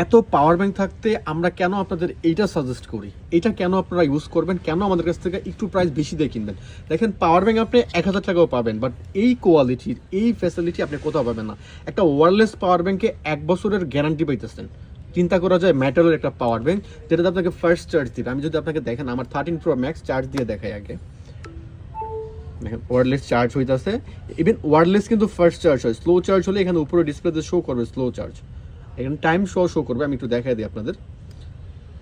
এত power bank থাকতে আমরা কেন আপনাদের এইটা সাজেস্ট করি, এটা কেন আপনারা ইউজ করবেন, কেন আমাদের কাছ থেকে একটু প্রাইস বেশি দিয়ে কিনবেন? দেখেন, পাওয়ার ব্যাংক আপনি 1000 টাকাও পাবেন, বাট এই কোয়ালিটির এই ফ্যাসিলিটি আপনি কোথাও পাবেন না। একটা ওয়্যারলেস পাওয়ার ব্যাংকে 1 বছরের গ্যারান্টি পাইতেছেন। চিন্তা করা যায় মেটালের একটা পাওয়ার ব্যাংক যেটাতে আপনাকে ফার্স্ট চার্জ দিবে। আমি যদি আপনাকে দেখেন আমার 13 Pro Max চার্জ দিয়ে দেখাই আগে, দেখেন ওয়্যারলেস চার্জ হইতাছে। ইভেন ওয়্যারলেস কিন্তু ফার্স্ট চার্জ হয়, স্লো চার্জ হলে এখানে উপরে ডিসপ্লেতে শো করবে স্লো চার্জ, এখানে টাইম শো করবে। আমি একটু দেখাই দিই আপনাদের।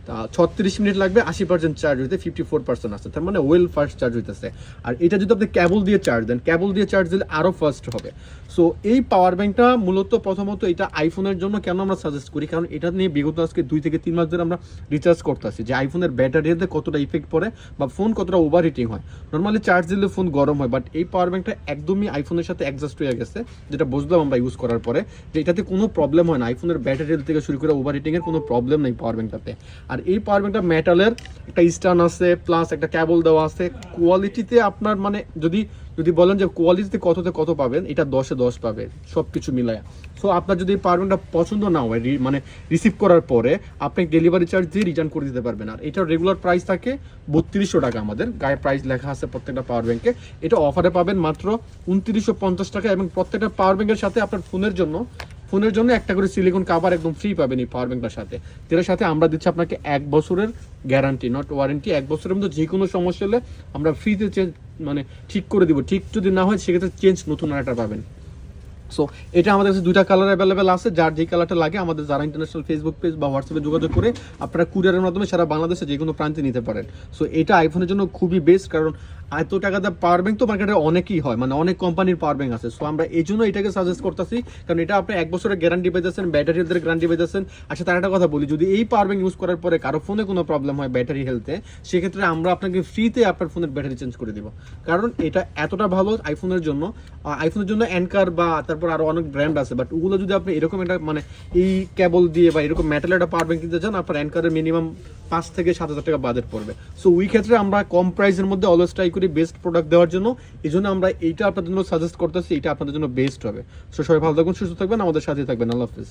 তা 36 মিনিট লাগবে 80% চার্জ হইতে, 54% আছে, তার মানে ওয়েল ফাস্ট চার্জ হইতেছে। আর এটা যদি আপনি কেবল দিয়ে চার্জ দেন, কেবল দিয়ে চার্জ দিলে আরও ফাস্ট হবে। সো এই পাওয়ার ব্যাংকটা মূলত প্রথমত এটা আইফোনের জন্য কেন আমরা সাজেস্ট করি, কারণ এটা নিয়ে বিগত আজকে 2 থেকে 3 মাস ধরে আমরা রিচার্জ করতেছি যে আইফোনের ব্যাটারিতে কতটা ইফেক্ট পড়ে বা ফোন কতটা ওভার হিটিং হয়। নর্মালি চার্জ দিলে ফোন গরম হয়, বাট এই পাওয়ার ব্যাংকটা একদমই আইফোনের সাথে অ্যাডজাস্ট হয়ে গেছে, যেটা বুঝলাম আমরা ইউজ করার পরে যে এটাতে কোনো প্রবলেম হয় না। আইফোনের ব্যাটারি থেকে শুরু করে ওভার হিটিংয়ের কোনো প্রবলেম নেই পাওয়ার ব্যাংকটাতে। আর এই পাওয়ার ব্যাংকটা মেটালের, একটা স্ট্যান্ড আছে, প্লাস একটা কেবল দেওয়া আছে। কোয়ালিটিতে আপনার মানে যদি বলেন যে কোয়ালিটিতে কততে কত পাবেন, এটা 10-এ 10 পাবে সব কিছু মিলায়া। সো আপনার যদি এই পাওয়ার ব্যাংকটা পছন্দ না হয়, মানে রিসিভ করার পরে আপনি ডেলিভারি চার্জ দিয়ে রিটার্ন করে দিতে পারবেন। আর এটার রেগুলার প্রাইস থাকে 3200 টাকা, আমাদের গায়ে প্রাইস লেখা আছে প্রত্যেকটা পাওয়ার ব্যাংকে। এটা অফারে পাবেন মাত্র 2950 টাকা, এবং প্রত্যেকটা পাওয়ার ব্যাংকের সাথে আপনার ফোনের জন্য একটা করে সিলিকন কাভার একদম ফ্রি পাবেন এই পাওয়ার ব্যাংকটার সাথে, যেটার সাথে আমরা দিচ্ছি আপনাকে 1 বছরের গ্যারান্টি, নট ওয়ারেন্টি। 1 বছরের মধ্যে যে কোনো সমস্যা হলে আমরা ফ্রিতে চেঞ্জ মানে ঠিক করে দিব। ঠিক যদি না হয় সেক্ষেত্রে চেঞ্জ নতুন আরেকটা পাবেন। সো এটা আমাদের কাছে 2টা কালার অ্যাভেলেবেল আছে, যার যে কালারটা লাগে আমাদের যারা ইন্টারন্যাশনাল ফেসবুক পেজ বা হোয়াটসঅ্যাপে যোগাযোগ করে আপনারা কুরিয়ারের মাধ্যমে সারা বাংলাদেশে যে কোনো প্রান্তে নিতে পারেন। সো এটা আইফোনের জন্য খুবই বেস্ট, কারণ এত টাকা দিয়ে পাওয়ার ব্যাংক তো মার্কেটে অনেকই হয়, মানে অনেক কোম্পানির পাওয়ার ব্যাংক আছে। সো আমরা এই জন্য এটাকে সাজেস্ট করতেছি, কারণ এটা আপনি 1 বছরের গ্যারান্টি পেয়েছেন, ব্যাটারির গ্যারান্টি পেয়েছেন। আচ্ছা, তার একটা কথা বলি, যদি এই পাওয়ার ব্যাংক ইউজ করার পরে কারো ফোনে কোনো প্রবলেম হয় ব্যাটারি হেলথে, সেক্ষেত্রে আমরা আপনাকে ফ্রিতে আপনার ফোনের ব্যাটারি চেঞ্জ করে দিব, কারণ এটা এতটা ভালো আইফোনের জন্য। অ্যানকার বা তারপর আরো অনেক ব্র্যান্ড আছে, বাট ওগুলো যদি আপনি এরকম একটা মানে এই কেবল দিয়ে বা এরকম মেটালের একটা পাওয়ার ব্যাংক কিনতে চান, আপনার অ্যানকারের মিনিমাম 5 থেকে 7000 টাকা বাজেট পড়বে। সো ওই ক্ষেত্রে আমরা কম প্রাইসের মধ্যে অলওয়েজ ট্রাই করি বেস্ট প্রোডাক্ট দেওয়ার জন্য। এই জন্য আমরা এইটা আপনাদের জন্য সাজেস্ট করতেছি, এটা আপনাদের জন্য বেস্ট হবে। সো সবাই ভালো থাকবেন, সুস্থ থাকবেন, আমাদের সাথে থাকবেন। আল্লাহ হাফিজ।